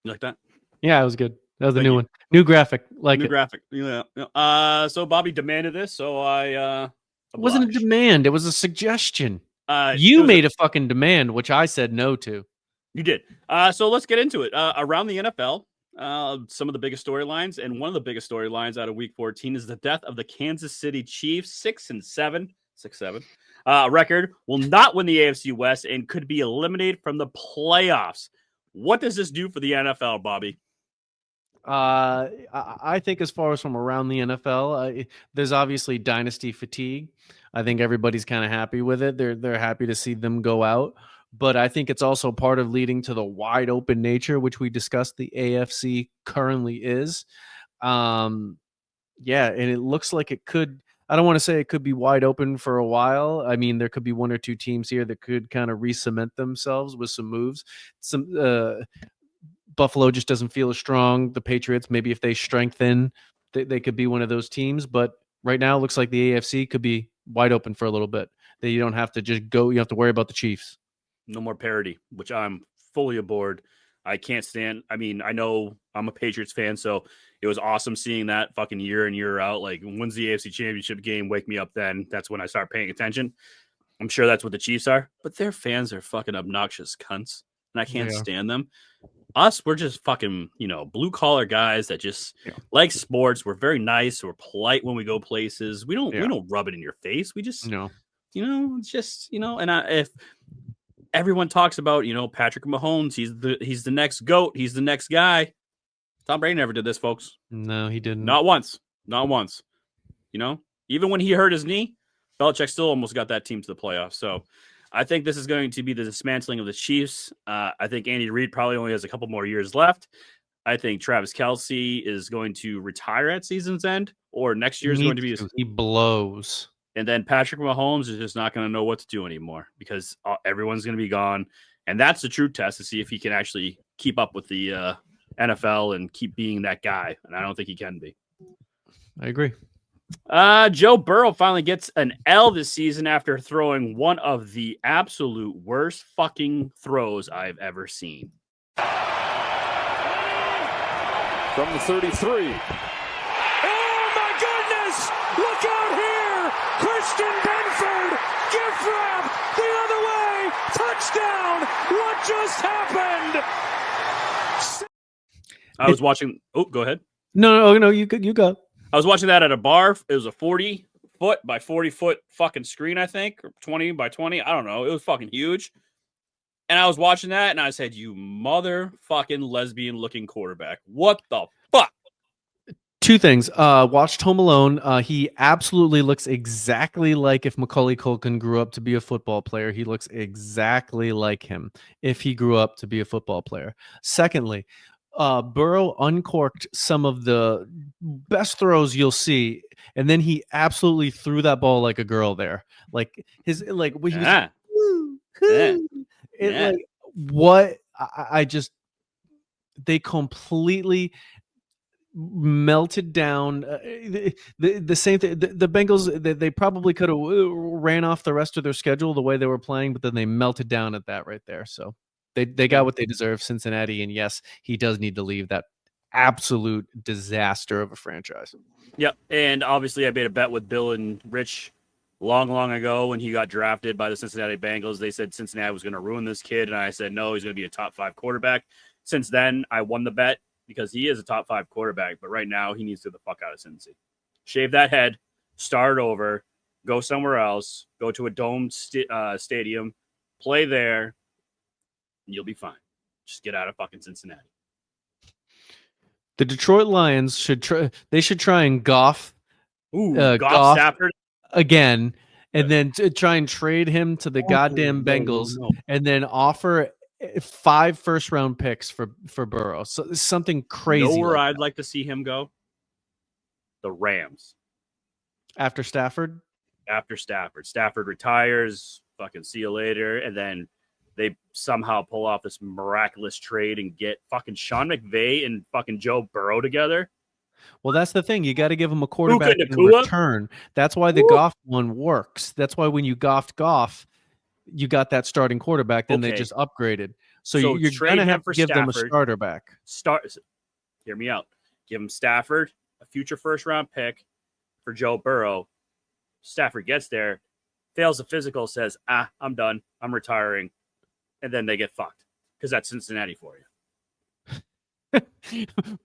You like that? Yeah, it was good. That was a Thank new you. one. New graphic. Like New it. graphic. Yeah. So Bobby demanded this, so I It wasn't a obliged. demand. It was a suggestion. It You was a made a fucking demand, which I said no to. You did. So let's get into it. Around the NFL, some of the biggest storylines, and one of the biggest storylines out of Week 14 is the death of the Kansas City Chiefs, 6-7, 6-7 record. Will not win the AFC West and could be eliminated from the playoffs. What does this do for the NFL, Bobby? I think as far as from around the NFL, there's obviously dynasty fatigue. I think everybody's kind of happy with it. They're happy to see them go out, but I think it's also part of leading to the wide open nature, which we discussed the AFC currently is. Yeah, and it looks like it could. I don't want to say it could be wide open for a while. I mean, there could be one or two teams here that could kind of re-cement themselves with some moves. Buffalo just doesn't feel as strong. The Patriots, maybe if they strengthen, they could be one of those teams. But right now, it looks like the AFC could be wide open for a little bit. That you don't have to just go. You have to worry about the Chiefs. No more parity, which I'm fully aboard. I can't stand. I mean, I know I'm a Patriots fan, so it was awesome seeing that fucking year in, year out. Like, when's the AFC Championship game? Wake me up then. That's when I start paying attention. I'm sure that's what the Chiefs are, but their fans are fucking obnoxious cunts, and I can't stand them. Us, we're just fucking, blue collar guys that just like sports. We're very nice. We're polite when we go places. We don't rub it in your face. We just, it's just, and if everyone talks about, Patrick Mahomes, he's the next GOAT. He's the next guy. Tom Brady never did this, folks. No, he didn't. Not once. Even when he hurt his knee, Belichick still almost got that team to the playoffs. So I think this is going to be the dismantling of the Chiefs. I think Andy Reid probably only has a couple more years left. I think Travis Kelce is going to retire at season's end, or next year is going to be he blows. And then Patrick Mahomes is just not going to know what to do anymore because everyone's going to be gone. And that's the true test to see if he can actually keep up with the NFL and keep being that guy. And I don't think he can be. I agree. Joe Burrow finally gets an L this season after throwing one of the absolute worst fucking throws I've ever seen. From the 33. Oh my goodness! Look out here! Christian Benford, gift wrap the other way, touchdown! What just happened? I was watching. Oh, go ahead. No, you go. I was watching that at a bar. It was a 40-foot by 40-foot fucking screen, I think, or 20 by 20. I don't know. It was fucking huge. And I was watching that, and I said, you motherfucking lesbian-looking quarterback. What the fuck? Two things. Watched Home Alone. He absolutely looks exactly like if Macaulay Culkin grew up to be a football player. He looks exactly like him if he grew up to be a football player. Secondly, Burrow uncorked some of the best throws you'll see, and then he absolutely threw that ball like a girl there. Like his like he was like what I just they completely melted down. The same thing. The Bengals, they probably could have ran off the rest of their schedule the way they were playing, but then they melted down at that right there. So they got what they deserve, Cincinnati. And yes, he does need to leave that absolute disaster of a franchise. Yep. And obviously I made a bet with Bill and Rich long ago when he got drafted by the Cincinnati Bengals. They said Cincinnati was going to ruin this kid. And I said, no, he's going to be a top 5 quarterback. Since then, I won the bet because he is a top 5 quarterback. But right now, he needs to get the fuck out of Cincy. Shave that head, start over, go somewhere else, go to a domed stadium, play there, and you'll be fine. Just get out of fucking Cincinnati. The Detroit Lions should try and Goff Stafford again, and then try and trade him to the goddamn Bengals, and then offer 5 first-round picks for Burrow. So something crazy. Know where I'd like to see him go? The Rams. After Stafford? After Stafford. Stafford retires, fucking see you later, and then they somehow pull off this miraculous trade and get fucking Sean McVay and fucking Joe Burrow together. Well, that's the thing. You got to give him a quarterback in return. That's why the Goff one works. That's why when you Goff, you got that starting quarterback, then they Okay. just upgraded. So, So you're trade going to him have for to give them a Stafford. starter back. Hear me out. Give him Stafford, a future first-round pick for Joe Burrow. Stafford gets there, fails the physical, says, I'm done. I'm retiring. And then they get fucked because that's Cincinnati for you.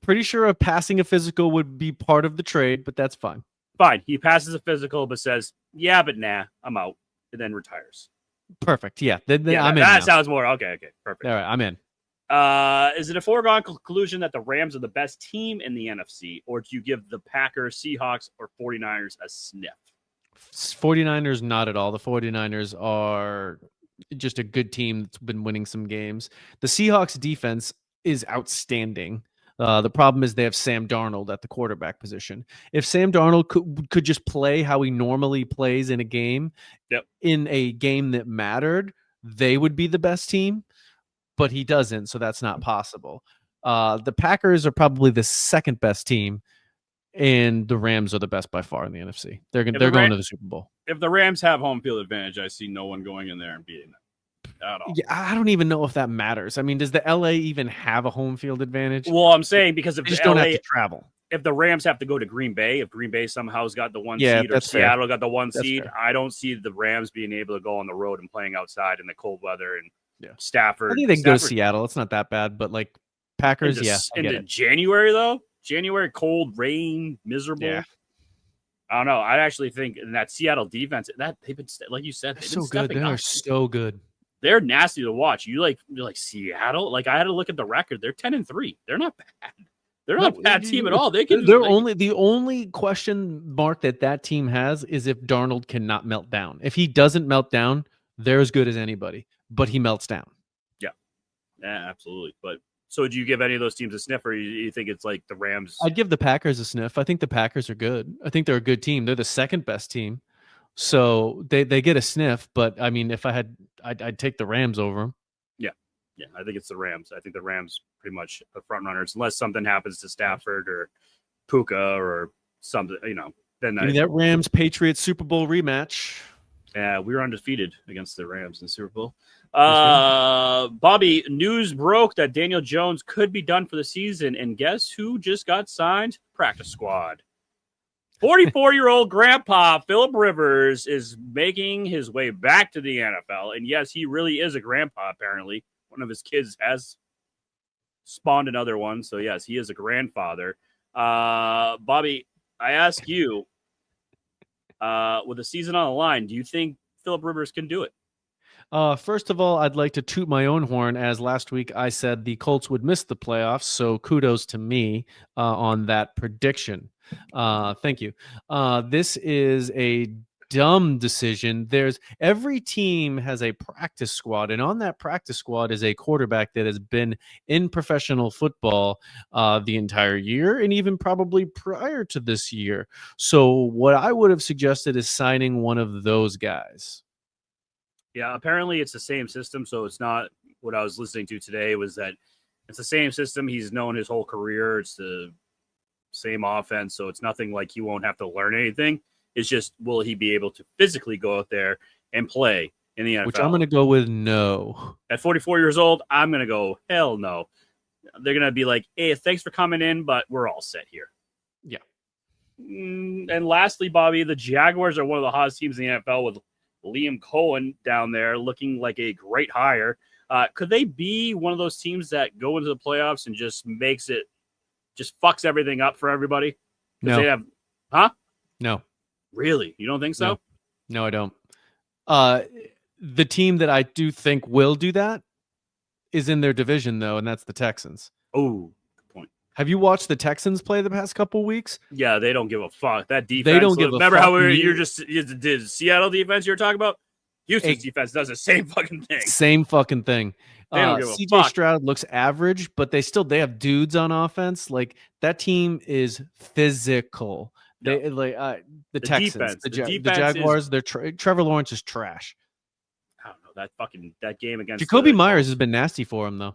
Pretty sure passing a physical would be part of the trade, but that's fine. Fine. He passes a physical, but says, yeah, but nah, I'm out. And then retires. Perfect. Yeah. Then Yeah, I'm in. That now. sounds more. Okay. Perfect. All right. I'm in. Is it a foregone conclusion that the Rams are the best team in the NFC, or do you give the Packers, Seahawks, or 49ers a sniff? 49ers, not at all. The 49ers are just a good team that's been winning some games. The Seahawks defense is outstanding. The problem is they have Sam Darnold at the quarterback position. If Sam Darnold could just play how he normally plays in a game, in a game that mattered, they would be the best team, but he doesn't, so that's not possible. The Packers are probably the second best team, and the Rams are the best by far in the NFC. They're going to the Super Bowl. If the Rams have home field advantage, I see no one going in there and beating them at all. Yeah, I don't even know if that matters. I mean, does the LA even have a home field advantage? Well, I'm saying because if they just don't have to travel. If the Rams have to go to Green Bay, if Green Bay somehow's got the one Yeah, seed or that's fair. Seattle got the one That's seed, fair. I don't see the Rams being able to go on the road and playing outside in the cold weather and Yeah. Stafford. I think they can go to Seattle. It's not that bad, but like Packers, into January though. January, cold, rain, miserable. Yeah. I don't know. I actually think in that Seattle defense that they've been like you said, They're they've so been good. stepping They are up. so good. They're nasty to watch. You're like Seattle. Like I had to look at the record. They're 10-3. They're not bad. They're not a bad team at all. They can. The only question mark that team has is if Darnold cannot melt down. If he doesn't melt down, they're as good as anybody. But he melts down. Yeah, absolutely. But so, do you give any of those teams a sniff, or you think it's like the Rams? I'd give the Packers a sniff. I think the Packers are good. I think they're a good team. They're the second best team, so they get a sniff. But I mean, if I had, I'd take the Rams over them. Yeah, I think it's the Rams. I think the Rams pretty much the front runners, unless something happens to Stafford or Puka or something. Then that Rams Patriots Super Bowl rematch. Yeah, we were undefeated against the Rams in the Super Bowl. Bobby, news broke that Daniel Jones could be done for the season, and guess who just got signed? Practice squad. 44-year-old grandpa Philip Rivers is making his way back to the NFL, and yes, he really is a grandpa. Apparently, one of his kids has spawned another one, so yes, he is a grandfather. Bobby, I ask you, with the season on the line, do you think Philip Rivers can do it? First of all, I'd like to toot my own horn, as last week I said the Colts would miss the playoffs, so kudos to me on that prediction. Thank you. This is a dumb decision. Every team has a practice squad, and on that practice squad is a quarterback that has been in professional football the entire year and even probably prior to this year. So what I would have suggested is signing one of those guys. Yeah, apparently it's the same system, so it's not what I was listening to today was that it's the same system he's known his whole career. It's the same offense, so it's nothing like he won't have to learn anything. It's just, will he be able to physically go out there and play in the NFL? Which I'm going to go with no. At 44 years old, I'm going to go, hell no. They're going to be like, hey, thanks for coming in, but we're all set here. Yeah. And lastly, Bobby, the Jaguars are one of the hottest teams in the NFL with Liam Cohen down there looking like a great hire. Could they be one of those teams that go into the playoffs and just fucks everything up for everybody? No. They have, huh? No. Really? You don't think so? No, I don't. The team that I do think will do that is in their division, though, and that's the Texans. Oh, good point. Have you watched the Texans play the past couple weeks? Yeah, they don't give a fuck. That defense. They don't give a fuck. Remember how you're just did Seattle defense you were talking about? Houston's defense does the same fucking thing. Same fucking thing. They don't give a CJ fuck. Stroud looks average, but they have dudes on offense. Like, that team is physical. No. The Texans, defense. the Jaguars. Trevor Lawrence is trash. I don't know that game against Jacoby Myers has been nasty for him though.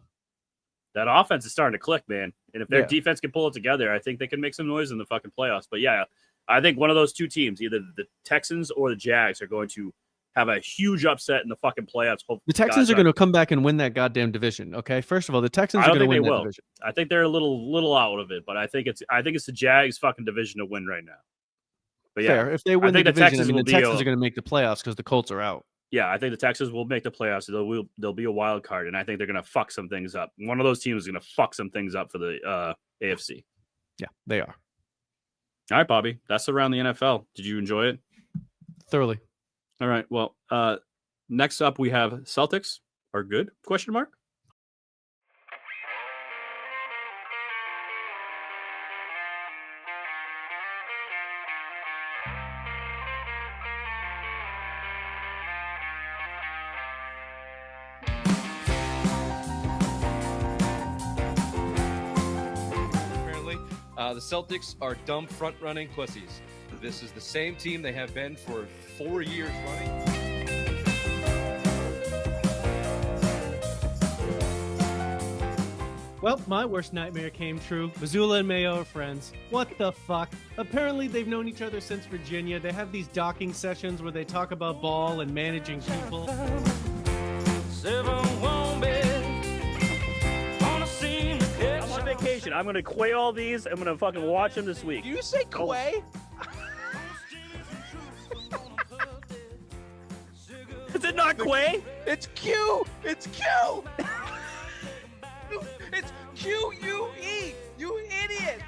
That offense is starting to click, man. And if their Yeah. defense can pull it together, I think they can make some noise in the fucking playoffs. But yeah, I think one of those two teams, either the Texans or the Jags, are going to have a huge upset in the fucking playoffs. Hope The Texans are going to come back and win that goddamn division. Okay, first of all, the Texans are going to win that division. I think they're a little out of it, but I think it's the Jags fucking division to win right now. But yeah, fair. If they win the division, the Texans are going to make the playoffs because the Colts are out. Yeah, I think the Texans will make the playoffs. They'll be a wild card, and I think they're going to fuck some things up. One of those teams is going to fuck some things up for the AFC. Yeah, they are. All right, Bobby. That's around the NFL. Did you enjoy it? Thoroughly. All right. Well, next up we have Celtics are good? Question mark. The Celtics are dumb front-running pussies. This is the same team they have been for 4 years running. Well, my worst nightmare came true. Missoula and Mayo are friends. What the fuck? Apparently they've known each other since Virginia. They have these docking sessions where they talk about ball and managing people. Vacation. I'm gonna quay all these. I'm gonna fucking watch them this week. Do you say quay? Is it not quay? It's Q. It's Q. It's QUE. You idiot.